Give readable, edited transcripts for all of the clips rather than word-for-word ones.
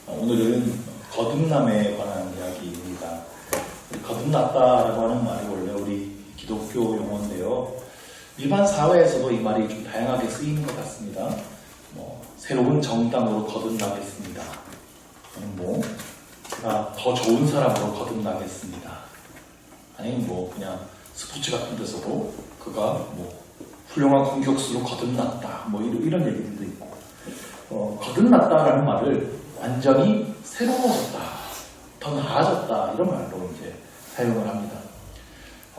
오늘은 거듭남에 관한 이야기입니다. 거듭났다라고 하는 말이 원래 우리 기독교 용어인데요. 일반 사회에서도 이 말이 좀 다양하게 쓰이는 것 같습니다. 새로운 정당으로 거듭나겠습니다. 제가 더 좋은 사람으로 거듭나겠습니다. 아니면 그냥 스포츠 같은 데서도 그가 훌륭한 공격수로 거듭났다. 이런 얘기들도 있고. 거듭났다라는 말을 완전히 새로워졌다, 더 나아졌다 이런 말로 이제 사용을 합니다.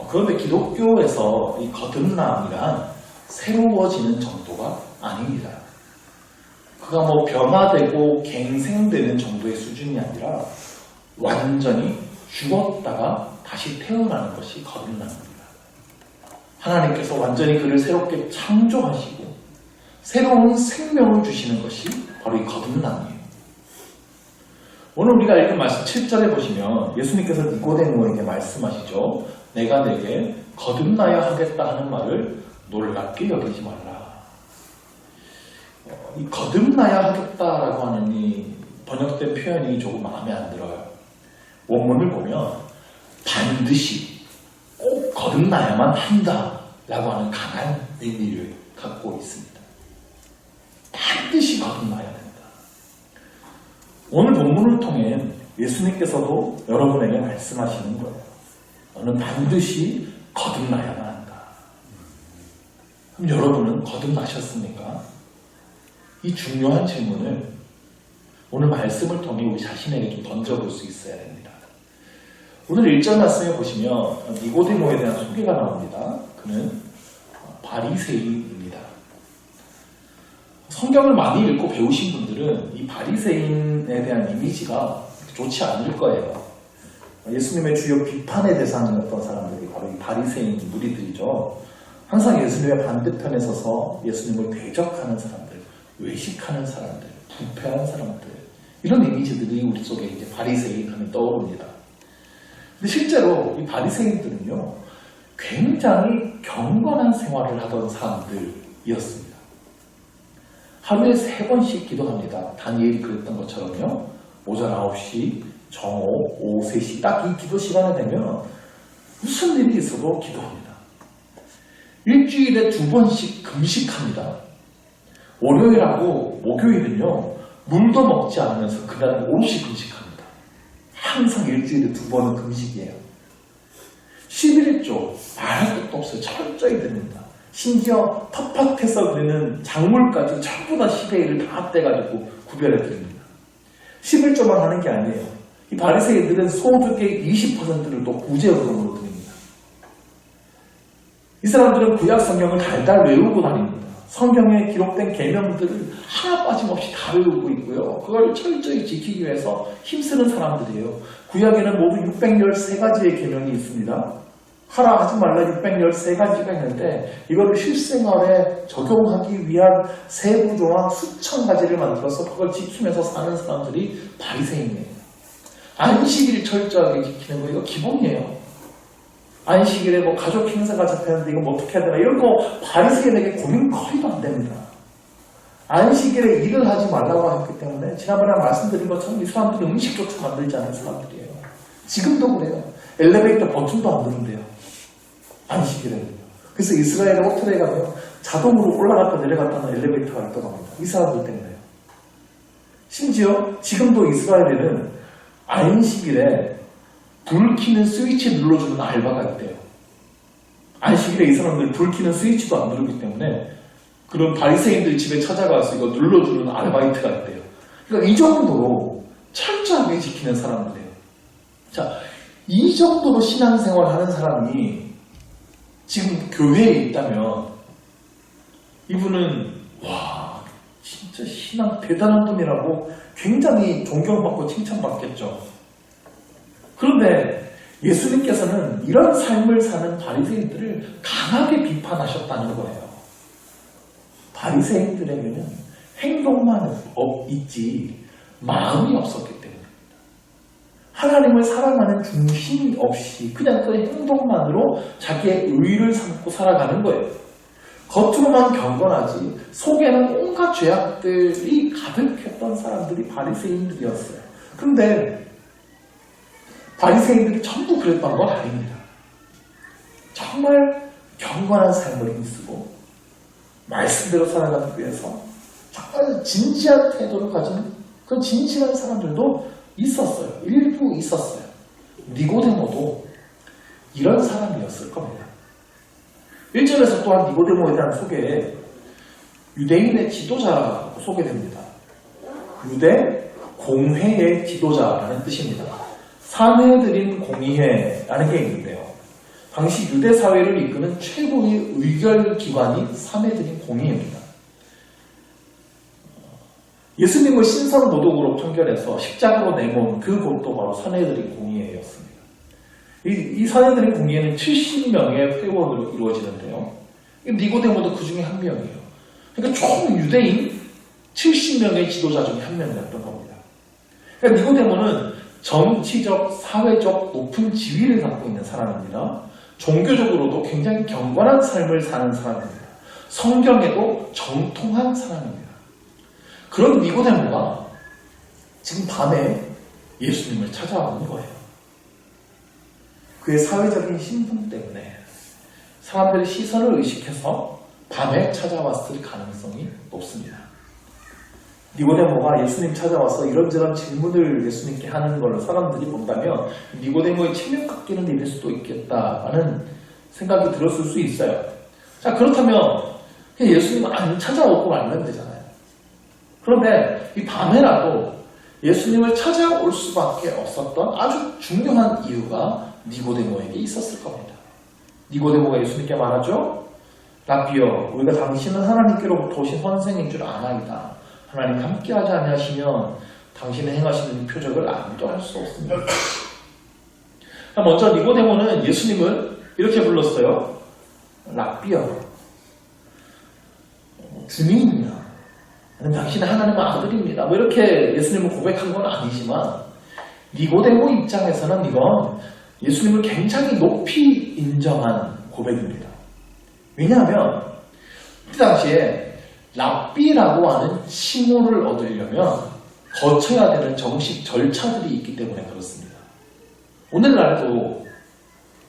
그런데 기독교에서 이 거듭남이란 새로워지는 정도가 아닙니다. 그가 변화되고 갱생되는 정도의 수준이 아니라 완전히 죽었다가 다시 태어나는 것이 거듭남입니다. 하나님께서 완전히 그를 새롭게 창조하시고 새로운 생명을 주시는 것이 바로 이 거듭남이에요. 오늘 우리가 읽은 말씀 7절에 보시면 예수님께서 니고데모에게 말씀하시죠. 내가 내게 거듭나야 하겠다 하는 말을 놀랍게 여기지 말라. 이 거듭나야 하겠다라고 하는 이 번역된 표현이 조금 마음에 안 들어요. 원문을 보면 반드시 꼭 거듭나야만 한다라고 하는 강한 의미를 갖고 있습니다. 반드시 거듭나야 된다. 오늘 본문을 통해 예수님께서도 여러분에게 말씀하시는 거예요. 너는 반드시 거듭나야만 한다. 그럼 여러분은 거듭나셨습니까? 이 중요한 질문을 오늘 말씀을 통해 우리 자신에게 좀 던져볼 수 있어야 됩니다. 오늘 1절 말씀에 보시면 니고데모에 대한 소개가 나옵니다. 그는 바리새인입니다. 성경을 많이 읽고 배우신 분들은 이 바리새인에 대한 이미지가 좋지 않을 거예요. 예수님의 주요 비판의 대상이었던 사람들이 바로 이 바리새인 무리들이죠. 항상 예수님의 반대편에 서서 예수님을 대적하는 사람들, 외식하는 사람들, 부패한 사람들, 이런 이미지들이 우리 속에 이제 바리새인 하면 떠오릅니다. 근데 실제로 이 바리새인들은요, 굉장히 경건한 생활을 하던 사람들이었습니다. 하루에 3번씩 기도합니다. 다니엘이 그랬던 것처럼요. 오전 9시, 정오, 오후 3시 딱 이 기도 시간에 되면 무슨 일이 있어도 기도합니다. 일주일에 2번씩 금식합니다. 월요일하고 목요일은요. 물도 먹지 않으면서 그날 오롯이 금식합니다. 항상 일주일에 2번은 금식이에요. 11일조 말할 것도 없어요. 철저히 드립니다. 심지어 텃밭에서 그리는 작물까지 전부 다 10의 1을 다 합대가지고 구별해 드립니다. 11조만 하는 게 아니에요. 이 바리새인들은 소득의 20%를 또 구제요금으로 드립니다. 이 사람들은 구약 성경을 달달 외우고 다닙니다. 성경에 기록된 계명들을 하나 빠짐없이 다 외우고 있고요. 그걸 철저히 지키기 위해서 힘쓰는 사람들이에요. 구약에는 모두 613가지의 계명이 있습니다. 하라 하지 말라 613가지가 있는데 이거를 실생활에 적용하기 위한 세부조항 수천 가지를 만들어서 그걸 지키면서 사는 사람들이 바리새인이에요. 안식일 철저하게 지키는 거 이거 기본이에요. 안식일에 가족 행사가 잡혔는데 이거 어떻게 해야 되나 이런 거 바리새인에게 고민거리도 안 됩니다. 안식일에 일을 하지 말라고 했기 때문에 지난번에 말씀드린 것처럼 이 사람들이 음식조차 만들지 않은 사람들이에요. 지금도 그래요. 엘리베이터 버튼도 안 누른대요. 안식일에는요. 그래서 이스라엘의 호텔에 가면 자동으로 올라갔다 내려갔다 하는 엘리베이터가 있다고 합니다. 이 사람들 때문에요. 심지어 지금도 이스라엘에는 안식일에 불 켜는 스위치 눌러주는 알바가 있대요. 안식일에 이 사람들 불 켜는 스위치도 안 누르기 때문에 그런 바리새인들 집에 찾아가서 이거 눌러주는 아르바이트가 있대요. 그러니까 이 정도로 철저하게 지키는 사람들이에요. 자, 이 정도로 신앙생활 하는 사람이 지금 교회에 있다면 이분은 와 진짜 신앙 대단한 분이라고 굉장히 존경받고 칭찬받겠죠. 그런데 예수님께서는 이런 삶을 사는 바리새인들을 강하게 비판하셨다는 거예요. 바리새인들에게는 행동만 있지 마음이 없었기 때문입니다. 하나님을 사랑하는 중심이 없이 그냥 그 행동만으로 자기의 의를 삼고 살아가는 거예요. 겉으로만 경건하지 속에는 온갖 죄악들이 가득했던 사람들이 바리새인들이었어요. 그런데 바리새인들이 전부 그랬던 건 아닙니다. 정말 경건한 삶을 힘쓰고 말씀대로 살아가기 위해서 정말 진지한 태도를 가진 그런 진실한 사람들도 있었어요. 일부 있었어요. 니고데모도 이런 사람이었을 겁니다. 1절에서 또한 니고데모에 대한 소개에 유대인의 지도자라고 소개됩니다. 유대 공회의 지도자라는 뜻입니다. 사내들인 공의회라는 게 있는데요. 당시 유대 사회를 이끄는 최고의 의결기관이 사내들인 공의회입니다. 예수님을 신성노동으로 판결해서 십자가로 내몬 그곳도 바로 사내들인 공의회였습니다. 이 사내들인 공의회는 70명의 회원으로 이루어지는데요. 니고데모도 그 중에 한 명이에요. 그러니까 총 유대인 70명의 지도자 중에 한 명이었던 겁니다. 그러니까 니고데모는 정치적, 사회적 높은 지위를 갖고 있는 사람입니다. 종교적으로도 굉장히 경건한 삶을 사는 사람입니다. 성경에도 정통한 사람입니다. 그런 니고데모가 지금 밤에 예수님을 찾아온 거예요. 그의 사회적인 신분 때문에 사람들의 시선을 의식해서 밤에 찾아왔을 가능성이 높습니다. 니고데모가 예수님 찾아와서 이런저런 질문을 예수님께 하는 걸 사람들이 본다면 니고데모의 체면 깎이는 일일 수도 있겠다라는 생각이 들었을 수 있어요. 자, 그렇다면 예수님 안 찾아오고 말면 되잖아요. 그런데 이 밤에라도 예수님을 찾아올 수밖에 없었던 아주 중요한 이유가 니고데모에게 있었을 겁니다. 니고데모가 예수님께 말하죠. 라비여, 우리가 당신은 하나님께로부터 오신 선생인 줄 아나이다. 하나님 함께하지 아니하시면 당신의 행하시는 표적을 아무도 할 수 없습니다. 먼저 니고데모는 예수님을 이렇게 불렀어요. 라비여, 주님이야. 당신은 하나님의 아들입니다. 뭐 이렇게 예수님을 고백한 건 아니지만 니고데모 입장에서는 이건 예수님을 굉장히 높이 인정한 고백입니다. 왜냐하면 그 당시에 랍비라고 하는 칭호를 얻으려면 거쳐야 되는 정식 절차들이 있기 때문에 그렇습니다. 오늘날에도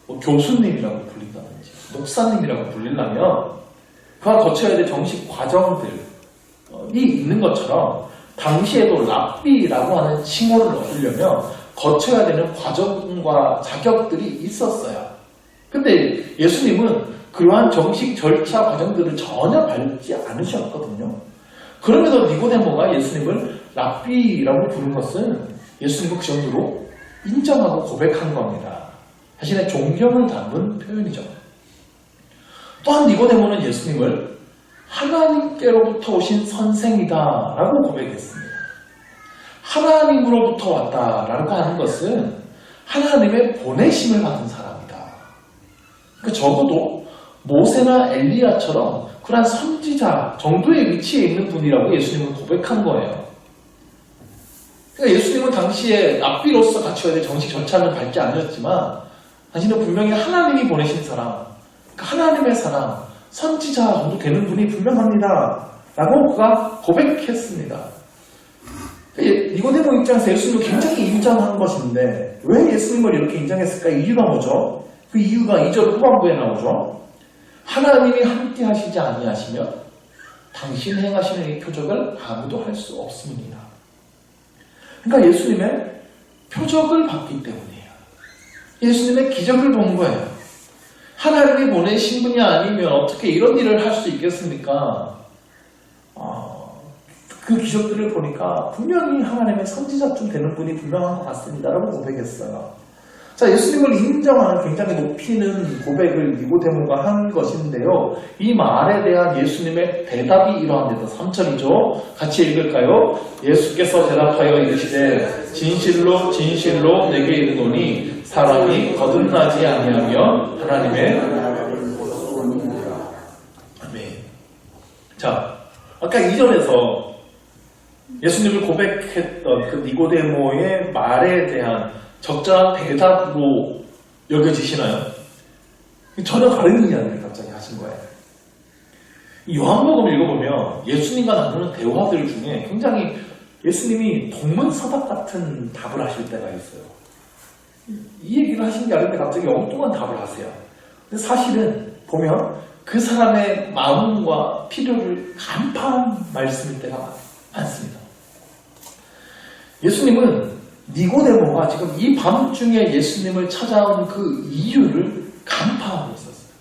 뭐 교수님이라고 불린다든지 목사님이라고 불리려면 그와 거쳐야 될 정식 과정들이 있는 것처럼 당시에도 랍비라고 하는 칭호를 얻으려면 거쳐야 되는 과정과 자격들이 있었어요. 근데 예수님은 그러한 정식 절차 과정들을 전혀 밟지 않으셨거든요. 그럼에도 니고데모가 예수님을 랍비라고 부른 것은 예수님을 그 정도로 인정하고 고백한 겁니다. 자신의 존경을 담은 표현이죠. 또한 니고데모는 예수님을 하나님께로부터 오신 선생이다라고 고백했습니다. 하나님으로부터 왔다라고 하는 것은 하나님의 보내심을 받은 사람이다. 그러니까 적어도 모세나 엘리야처럼 그런 선지자 정도의 위치에 있는 분이라고 예수님은 고백한 거예요. 그러니까 예수님은 당시에 랍비로서 갖춰야 될 정식 절차는 밟지 않으셨지만 당신은 분명히 하나님이 보내신 사람, 그러니까 하나님의 사람, 선지자 정도 되는 분이 분명합니다. 라고 그가 고백했습니다. 니고데모 입장에서 예수님을 굉장히 인정한 것인데 왜 예수님을 이렇게 인정했을까? 이유가 뭐죠? 그 이유가 2절 후반부에 나오죠. 하나님이 함께 하시지 아니하시면 당신 행하시는 이 표적을 아무도 할 수 없습니다. 그러니까 예수님의 표적을 봤기 때문이에요. 예수님의 기적을 본 거예요. 하나님이 보내신 분이 아니면 어떻게 이런 일을 할 수 있겠습니까? 그 기적들을 보니까 분명히 하나님의 선지자쯤 되는 분이 분명한 것 같습니다. 라고 고백했어요. 자, 예수님을 인정하는 굉장히 높이는 고백을 니고데모가 한 것인데요. 이 말에 대한 예수님의 대답이 이러한데다 3절이죠. 같이 읽을까요? 예수께서 대답하여 이르시되 진실로 진실로 내게 이르노니 사람이 거듭나지 아니하면 하나님의 아멘. 자, 아까 2절에서 예수님을 고백했던 그 니고데모의 말에 대한 적절한 대답으로 여겨지시나요? 전혀 다른 이야기를 갑자기 하신 거예요. 요한복음 읽어보면 예수님과 나누는 대화들 중에 굉장히 예수님이 동문서답 같은 답을 하실 때가 있어요. 이 얘기를 하신 게 아닌데 갑자기 엉뚱한 답을 하세요. 근데 사실은 보면 그 사람의 마음과 필요를 간파한 말씀일 때가 많습니다. 예수님은 니고데모가 지금 이 밤중에 예수님을 찾아온 그 이유를 간파하고 있었어요.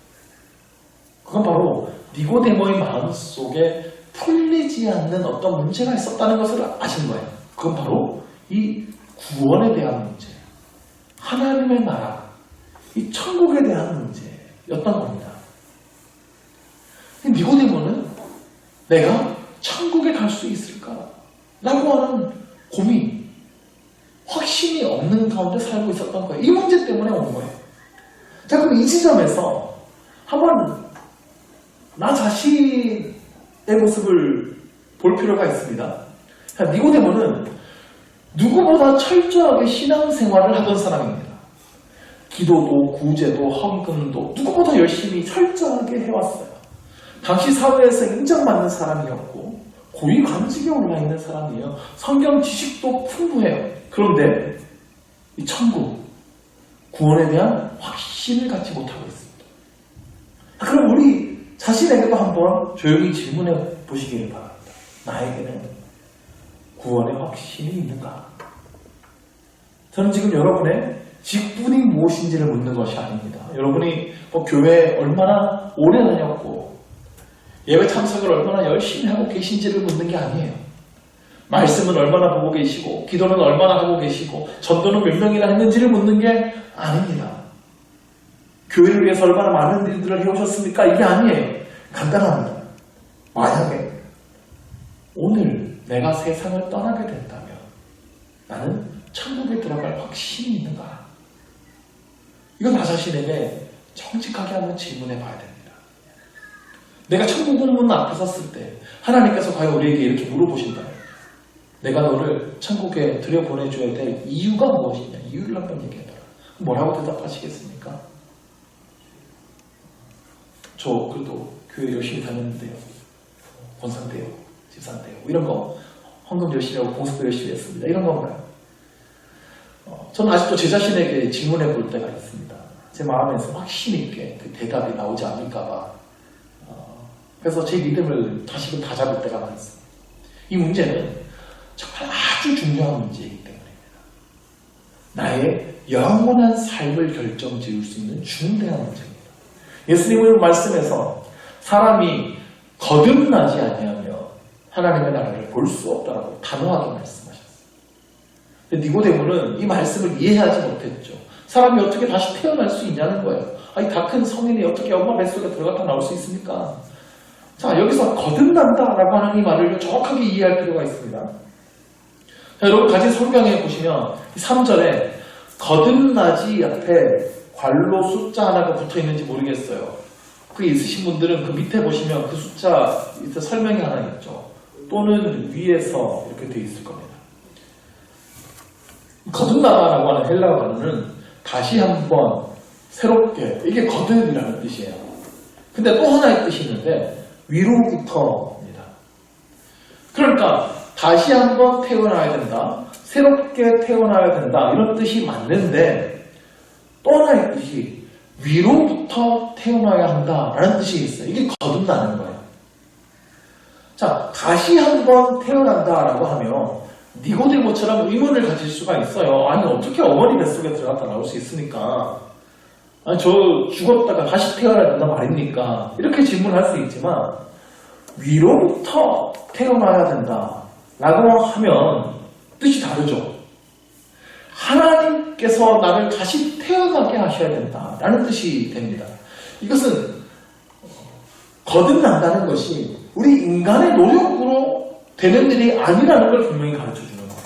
그건 바로 니고데모의 마음속에 풀리지 않는 어떤 문제가 있었다는 것을 아신 거예요. 그건 바로 이 구원에 대한 문제, 하나님의 나라, 이 천국에 대한 문제였던 겁니다. 니고데모는 내가 천국에 갈 수 있을까? 라고 하는 고민, 확신이 없는 가운데 살고 있었던 거예요. 이 문제 때문에 온 거예요. 자, 그럼 이 지점에서 한번 나 자신의 모습을 볼 필요가 있습니다. 자, 니고데모는 누구보다 철저하게 신앙생활을 하던 사람입니다. 기도도, 구제도, 헌금도 누구보다 열심히 철저하게 해왔어요. 당시 사회에서 인정받는 사람이었고 고위 관직에 올라있는 사람이에요. 성경 지식도 풍부해요. 그런데 이 천국, 구원에 대한 확신을 갖지 못하고 있습니다. 그럼 우리 자신에게도 한번 조용히 질문해 보시기를 바랍니다. 나에게는 구원의 확신이 있는가? 저는 지금 여러분의 직분이 무엇인지를 묻는 것이 아닙니다. 여러분이 교회에 얼마나 오래 다녔고 예배 참석을 얼마나 열심히 하고 계신지를 묻는 게 아니에요. 말씀은 얼마나 보고 계시고 기도는 얼마나 하고 계시고 전도는 몇 명이나 했는지를 묻는 게 아닙니다. 교회를 위해서 얼마나 많은 일들을 해오셨습니까? 이게 아니에요. 간단합니다. 만약에 오늘 내가 세상을 떠나게 된다면 나는 천국에 들어갈 확신이 있는가? 이건 나 자신에게 정직하게 한번 질문해 봐야 됩니다. 내가 천국 문 앞에 섰을 때 하나님께서 과연 우리에게 이렇게 물어보신다면 내가 너를 천국에 들여보내줘야 될 이유가 무엇이냐? 이유를 한번 얘기해봐라. 뭐라고 대답하시겠습니까? 저 그래도 교회 열심히 다녔는데요. 권상대요, 집사인데요. 이런 거 헌금 열심히 하고 공습도 열심히 했습니다. 이런 건가요? 저는 아직도 제 자신에게 질문해 볼 때가 있습니다. 제 마음에서 확신 있게 그 대답이 나오지 않을까봐. 그래서 제 믿음을 다시금 다 잡을 때가 많습니다. 이 문제는 정말 아주 중요한 문제이기 때문입니다. 나의 영원한 삶을 결정지을 수 있는 중대한 문제입니다. 예수님의 말씀에서 사람이 거듭나지 아니하며 하나님의 나라를 볼 수 없다라고 단호하게 말씀하셨어요. 근데 니고데모는 이 말씀을 이해하지 못했죠. 사람이 어떻게 다시 태어날 수 있냐는 거예요. 아니, 다 큰 성인이 어떻게 엄마 뱃속에 들어갔다 나올 수 있습니까? 자, 여기서 거듭난다라고 하는 이 말을 정확하게 이해할 필요가 있습니다. 자, 여러분 가진 성경에 보시면 3절에 거듭나지 앞에 괄로 숫자 하나가 붙어 있는지 모르겠어요. 그게 있으신 분들은 그 밑에 보시면 그 숫자 밑에 설명이 하나 있죠. 또는 위에서 이렇게 되어 있을 겁니다. 거듭나다라고 하는 헬라어 단어는 다시 한번 새롭게, 이게 거듭이라는 뜻이에요. 근데 또 하나의 뜻이 있는데 위로부터입니다. 그러니까 다시 한번 태어나야 된다, 새롭게 태어나야 된다, 이런 뜻이 맞는데 또 하나의 뜻이 위로부터 태어나야 한다라는 뜻이 있어요. 이게 거듭나는 거예요. 자, 다시 한번 태어난다라고 하면 니고데모처럼 의문을 가질 수가 있어요. 아니, 어떻게 어머니 뱃속에 들어갔다 나올 수 있습니까? 아니, 저 죽었다가 다시 태어나야 된다 말입니까? 이렇게 질문할 수 있지만 위로부터 태어나야 된다라고 하면 뜻이 다르죠. 하나님께서 나를 다시 태어나게 하셔야 된다라는 뜻이 됩니다. 이것은 거듭난다는 것이 우리 인간의 노력으로 되는 일이 아니라는 걸 분명히 가르쳐주는 거예요.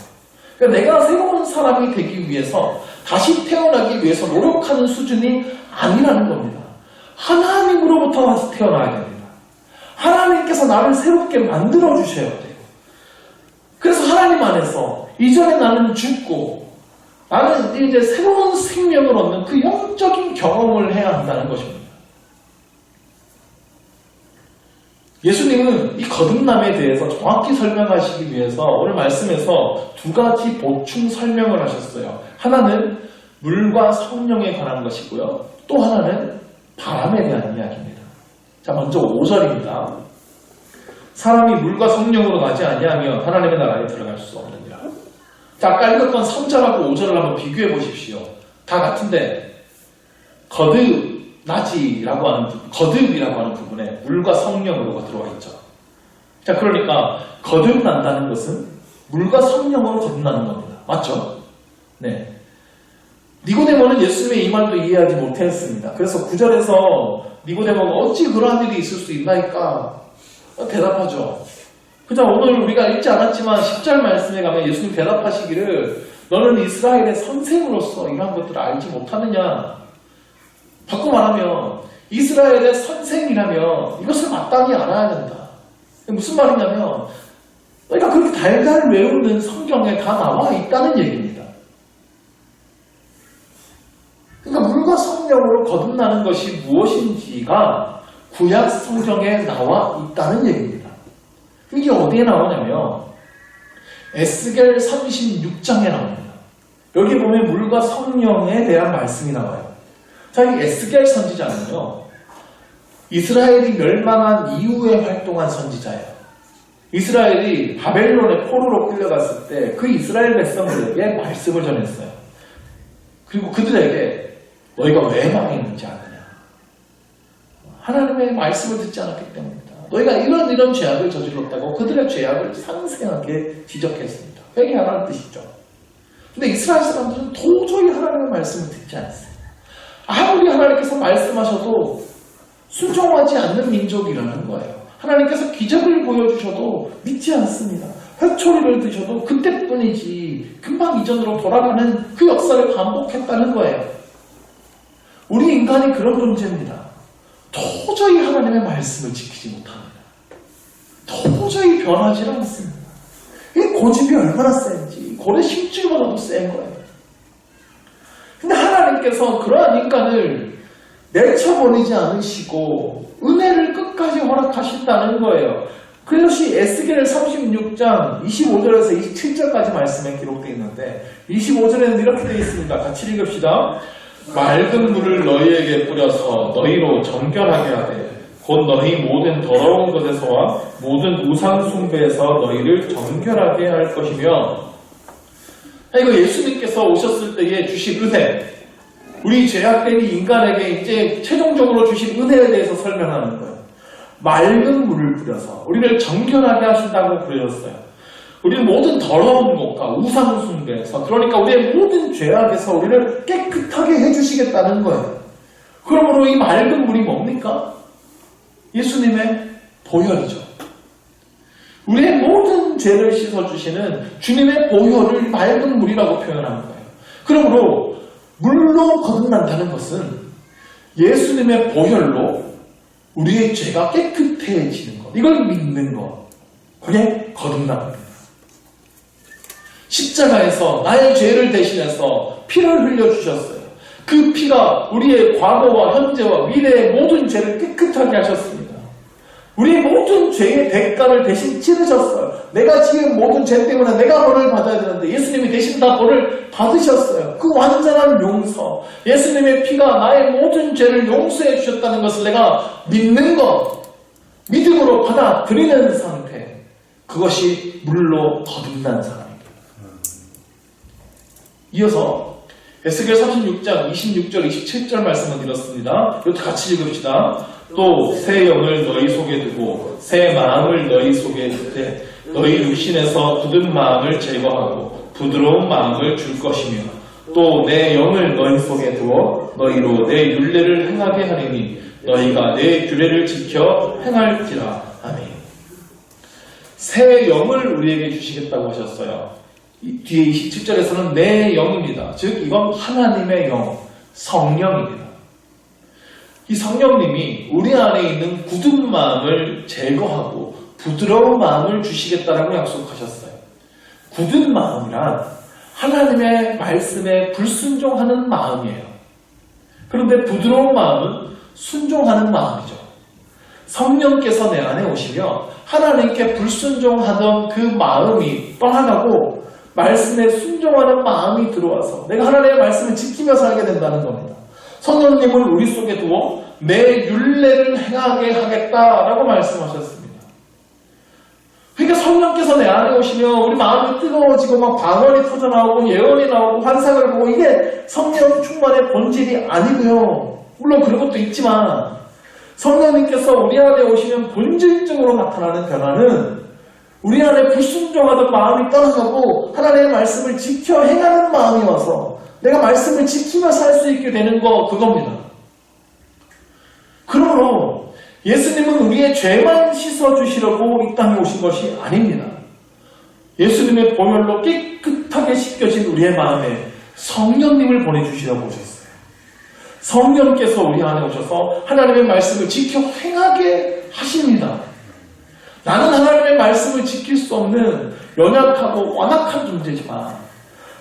그러니까 내가 새로운 사람이 되기 위해서, 다시 태어나기 위해서 노력하는 수준이 아니라는 겁니다. 하나님으로부터 다시 태어나야 됩니다. 하나님께서 나를 새롭게 만들어주셔야 돼요. 그래서 하나님 안에서 이전에 나는 죽고 나는 이제 새로운 생명을 얻는 그 영적인 경험을 해야 한다는 것입니다. 예수님은 이 거듭남에 대해서 정확히 설명하시기 위해서 오늘 말씀에서 두 가지 보충 설명을 하셨어요. 하나는 물과 성령에 관한 것이고요. 또 하나는 바람에 대한 이야기입니다. 자, 먼저 5절입니다. 사람이 물과 성령으로 나지 아니하면 하나님의 나라에 들어갈 수 없느니라. 자, 아까 읽었던 3절하고 5절을 한번 비교해 보십시오. 다 같은데 거듭이라고 하는 부분에 물과 성령으로가 들어와 있죠. 자, 그러니까 거듭난다는 것은 물과 성령으로 거듭나는 겁니다. 맞죠? 네. 니고데모는 예수님의 이 말도 이해하지 못했습니다. 그래서 9절에서 니고데모가 어찌 그러한 일이 있을 수 있나이까 대답하죠. 그냥 오늘 우리가 읽지 않았지만 10절 말씀에 가면 예수님 대답하시기를 너는 이스라엘의 선생으로서 이러한 것들을 알지 못하느냐. 바꿔 말하면 이스라엘의 선생이라면 이것을 마땅히 알아야 된다. 무슨 말이냐면 너희가 그렇게 달달 외우는 성경에 다 나와 있다는 얘기입니다. 그러니까 물과 성령으로 거듭나는 것이 무엇인지가 구약 성경에 나와 있다는 얘기입니다. 이게 어디에 나오냐면 에스겔 36장에 나옵니다. 여기 보면 물과 성령에 대한 말씀이 나와요. 자, 이 에스겔 선지자는요, 이스라엘이 멸망한 이후에 활동한 선지자예요. 이스라엘이 바벨론의 포로로 끌려갔을 때 그 이스라엘 백성들에게 말씀을 전했어요. 그리고 그들에게 너희가 왜 망했는지 아느냐. 하나님의 말씀을 듣지 않았기 때문이다. 너희가 이런 죄악을 저질렀다고 그들의 죄악을 상세하게 지적했습니다. 회개하라는 뜻이죠. 근데 이스라엘 사람들은 도저히 하나님의 말씀을 듣지 않았어요. 아무리 하나님께서 말씀하셔도 순종하지 않는 민족이라는 거예요. 하나님께서 기적을 보여주셔도 믿지 않습니다. 회초리를 드셔도 그때뿐이지 금방 이전으로 돌아가는 그 역사를 반복했다는 거예요. 우리 인간이 그런 존재입니다. 도저히 하나님의 말씀을 지키지 못합니다. 도저히 변하지 않습니다. 이 고집이 얼마나 센지 고래 심줄보다도 센 거예요. 근데 하나님께서 그러한 인간을 내쳐버리지 않으시고 은혜를 끝까지 허락하신다는 거예요. 그것이 에스겔 36장 25절에서 27절까지 말씀에 기록되어 있는데 25절에는 이렇게 되어 있습니다. 같이 읽읍시다. 맑은 물을 너희에게 뿌려서 너희로 정결하게 하되 곧 너희 모든 더러운 것에서와 모든 우상 숭배에서 너희를 정결하게 할 것이며. 이거 예수님께서 오셨을 때에 주신 은혜, 우리 죄악된 인간에게 이제 최종적으로 주신 은혜에 대해서 설명하는 거예요. 맑은 물을 뿌려서 우리를 정결하게 하신다고 그러셨어요. 우리는 모든 더러운 것과 우상 숭배에서, 그러니까 우리의 모든 죄악에서 우리를 깨끗하게 해주시겠다는 거예요. 그러므로 이 맑은 물이 뭡니까? 예수님의 보혈이죠. 우리의 모든 죄를 씻어주시는 주님의 보혈을 맑은 물이라고 표현하는 거예요. 그러므로 물로 거듭난다는 것은 예수님의 보혈로 우리의 죄가 깨끗해지는 것, 이걸 믿는 것, 그게 거듭남입니다. 십자가에서 나의 죄를 대신해서 피를 흘려주셨어요. 그 피가 우리의 과거와 현재와 미래의 모든 죄를 깨끗하게 하셨습니다. 우리의 모든 죄의 대가를 대신 치르셨어요. 내가 지은 모든 죄 때문에 내가 벌을 받아야 되는데 예수님이 대신 다 벌을 받으셨어요. 그 완전한 용서, 예수님의 피가 나의 모든 죄를 용서해 주셨다는 것을 내가 믿는 것, 믿음으로 받아들이는 상태, 그것이 물로 거듭난 사람입니다. 이어서 에스겔 36장 26절 27절 말씀을 드렸습니다. 이것도 같이 읽읍시다. 또 새 영을 너희 속에 두고 새 마음을 너희 속에 두되 너희 육신에서 굳은 마음을 제거하고 부드러운 마음을 줄 것이며 또 내 영을 너희 속에 두어 너희로 내 율례를 행하게 하리니 너희가 내 규례를 지켜 행할지라. 아멘. 새 영을 우리에게 주시겠다고 하셨어요. 뒤에 27절에서는 내 영입니다. 즉 이건 하나님의 영, 성령입니다. 이 성령님이 우리 안에 있는 굳은 마음을 제거하고 부드러운 마음을 주시겠다라고 약속하셨어요. 굳은 마음이란 하나님의 말씀에 불순종하는 마음이에요. 그런데 부드러운 마음은 순종하는 마음이죠. 성령께서 내 안에 오시면 하나님께 불순종하던 그 마음이 떠나가고 말씀에 순종하는 마음이 들어와서 내가 하나님의 말씀을 지키며 살게 된다는 겁니다. 성령님을 우리 속에 두어 내 율례를 행하게 하겠다라고 말씀하셨습니다. 그러니까 성령께서 내 안에 오시면 우리 마음이 뜨거워지고 막 방언이 터져나오고 예언이 나오고 환상을 보고 이게 성령 충만의 본질이 아니고요. 물론 그런 것도 있지만 성령님께서 우리 안에 오시면 본질적으로 나타나는 변화는 우리 안에 불순종하던 마음이 떠나가고 하나님의 말씀을 지켜 행하는 마음이 와서 내가 말씀을 지키며 살 수 있게 되는 그겁니다. 그러므로 예수님은 우리의 죄만 씻어주시려고 이 땅에 오신 것이 아닙니다. 예수님의 보혈로 깨끗하게 씻겨진 우리의 마음에 성령님을 보내주시려고 오셨어요. 성령께서 우리 안에 오셔서 하나님의 말씀을 지켜 행하게 하십니다. 나는 하나님의 말씀을 지킬 수 없는 연약하고 완악한 존재지만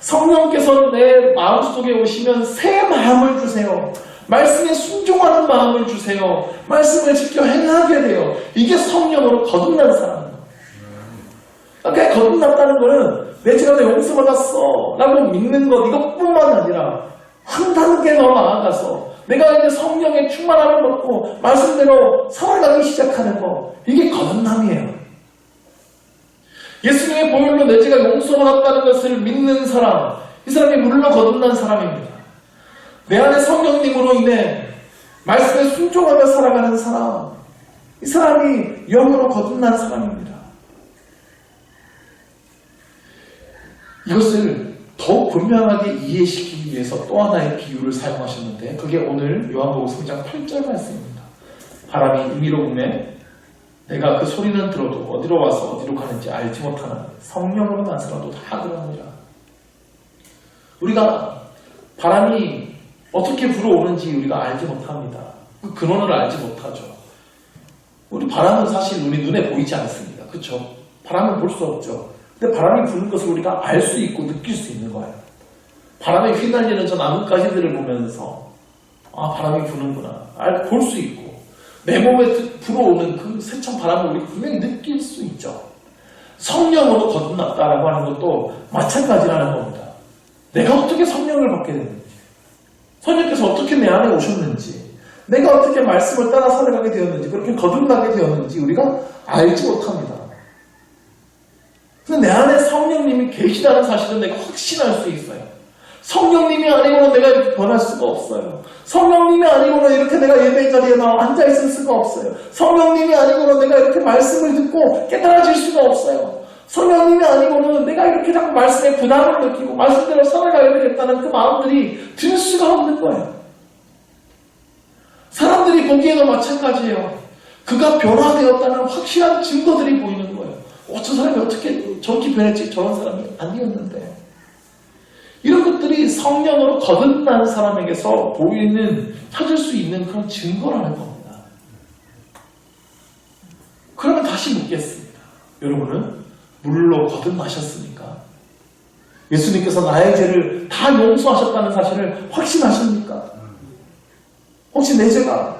성령께서 내 마음속에 오시면 새 마음을 주세요. 말씀에 순종하는 마음을 주세요. 말씀을 지켜 행하게 돼요. 이게 성령으로 거듭난 사람이에요. 그러니까 거듭났다는 것은 내 죄가 용서받았어 라고 믿는 것 이것뿐만 아니라 한 단계 더 나아가서 내가 이제 성령의 충만함을 받고 말씀대로 살아가기 시작하는 것 이게 거듭남이에요. 예수님의 보혈로 내 죄가 용서받았다는 것을 믿는 사람 이 사람이 물로 거듭난 사람입니다. 내 안에 성령님으로 인해 말씀에 순종하며 살아가는 사람 이 사람이 영으로 거듭난 사람입니다. 이것을 더욱 분명하게 이해시키기 위해서 또 하나의 비유를 사용하셨는데 그게 오늘 요한복음 3장 8절 말씀입니다. 바람이 임의로 부네 내가 그 소리는 들어도 어디로 와서 어디로 가는지 알지 못하는 성령으로 난 사람도 다 그러느니라. 우리가 바람이 어떻게 불어오는지 우리가 알지 못합니다. 그 근원을 알지 못하죠. 우리 바람은 사실 우리 눈에 보이지 않습니다. 그렇죠? 바람은 볼 수 없죠. 근데 바람이 부는 것을 우리가 알 수 있고 느낄 수 있는 거예요. 바람에 휘날리는 저 나뭇가지들을 보면서 아 바람이 부는구나 볼 수 있고 내 몸에 불어오는 그 세찬 바람을 우리가 분명히 느낄 수 있죠. 성령으로 거듭났다라고 하는 것도 마찬가지라는 겁니다. 내가 어떻게 성령을 받게 됐는지 성령께서 어떻게 내 안에 오셨는지 내가 어떻게 말씀을 따라 살아가게 되었는지 그렇게 거듭나게 되었는지 우리가 알지 못합니다. 근데 내 안에 성령님이 계시다는 사실은 내가 확신할 수 있어요. 성령님이 아니고는 내가 이렇게 변할 수가 없어요. 성령님이 아니고는 이렇게 내가 예배 자리에 나와 앉아있을 수가 없어요. 성령님이 아니고는 내가 이렇게 말씀을 듣고 깨달아질 수가 없어요. 성령님이 아니고는 내가 이렇게 자꾸 말씀에 부담을 느끼고 말씀대로 살아가야 되겠다는 그 마음들이 들 수가 없는 거예요. 사람들이 보기에도 마찬가지예요. 그가 변화되었다는 확실한 증거들이 보이는 거예요. 저 사람이 어떻게 저렇게 변했지? 저런 사람이 아니었는데. 이런 것들이 성령으로 거듭난 사람에게서 보이는, 찾을 수 있는 그런 증거라는 겁니다. 그러면 다시 묻겠습니다. 여러분은 물로 거듭나셨습니까? 예수님께서 나의 죄를 다 용서하셨다는 사실을 확신하십니까? 혹시 내 죄가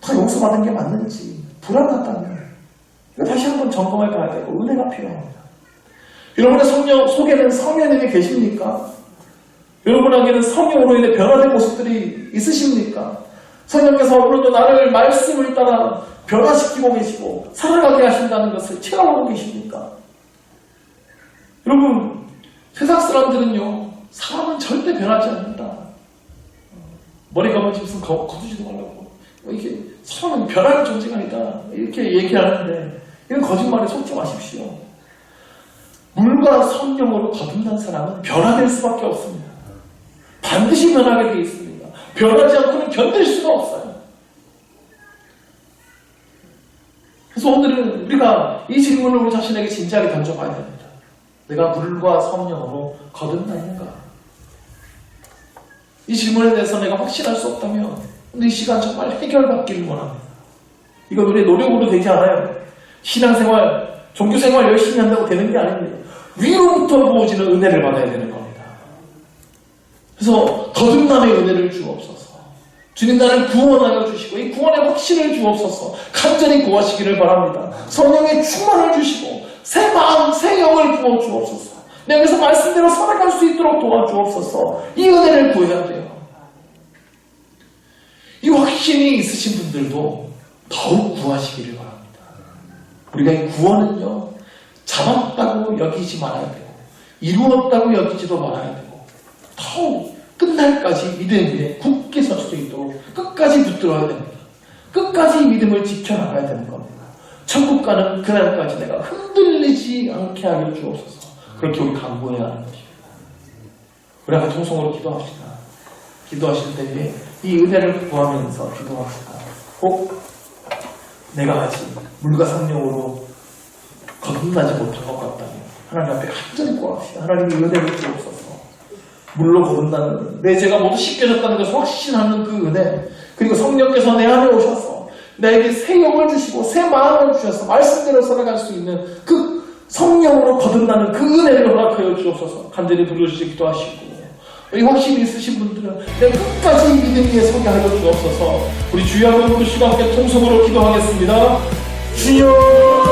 다 용서받은 게 맞는지 불안하다면 다시 한번 점검해 봐야 되고 은혜가 필요합니다. 여러분의 성령 속에는 성령님이 계십니까? 여러분에게는 성령으로 인해 변화된 모습들이 있으십니까? 성령께서 오늘도 나를 말씀을 따라 변화시키고 계시고 살아가게 하신다는 것을 체험하고 계십니까? 여러분, 세상 사람들은요, 사람은 절대 변하지 않는다. 머리 감아지 무슨 거두지도 말라고. 이게 사람은 변하는 존재가 아니다. 이렇게 얘기하는데 이건 거짓말에 속지 마십시오. 물과 성령으로 거듭난 사람은 변화될 수밖에 없습니다. 반드시 변하게 되어 있습니다. 변하지 않고는 견딜 수가 없어요. 그래서 오늘은 우리가 이 질문을 우리 자신에게 진지하게 던져봐야 됩니다. 내가 물과 성령으로 거듭났는가? 이 질문에 대해서 내가 확신할 수 없다면 이 시간 정말 해결받기를 원합니다. 이건 우리의 노력으로 되지 않아요. 신앙생활, 종교생활 열심히 한다고 되는 게 아닙니다. 위로부터 부어지는 은혜를 받아야 되는 겁니다. 그래서 거듭남의 은혜를 주옵소서. 주님 나를 구원하여 주시고 이 구원의 확신을 주옵소서. 간절히 구하시기를 바랍니다. 성령의 충만을 주시고 새 마음, 새 영을 부어 주옵소서. 내 여기서 말씀대로 살아갈 수 있도록 도와주옵소서. 이 은혜를 구해야 돼요. 이 확신이 있으신 분들도 더욱 구하시기를 바랍니다. 우리가 이 구원은요, 잡았다고 여기지 말아야 되고 이루었다고 여기지도 말아야 되고 더욱 끝날까지 믿음에 굳게 설 수 있도록 끝까지 붙들어야 됩니다. 끝까지 믿음을 지켜나가야 되는 겁니다. 천국 가는 그날까지 내가 흔들리지 않게 하여 주옵소서. 그렇게 우리 간구해야 하는 것입니다. 우리 한번 통성으로 기도합시다. 기도하실 때에 이 은혜를 구하면서 기도합시다. 꼭 내가 아직 물과 성령으로 거듭나지 못한 것 같다면 하나님 앞에 간절히 구합시다. 하나님이 은혜를 주옵소서. 물로 거듭나는 내 죄가 모두 씻겨졌다는 것을 확신하는 그 은혜, 그리고 성령께서 내 안에 오셔서 나에게 새 영을 주시고 새 마음을 주셔서 말씀대로 살아갈 수 있는 그 성령으로 거듭나는 그 은혜를 허락하여 주옵소서. 간절히 부르시기 기도하시고, 이 확신이 있으신 분들은 내 끝까지 믿음 위에 서게 하여 주옵소서. 우리 주여 한번 부르시고 함께 통성으로 기도하겠습니다. 주여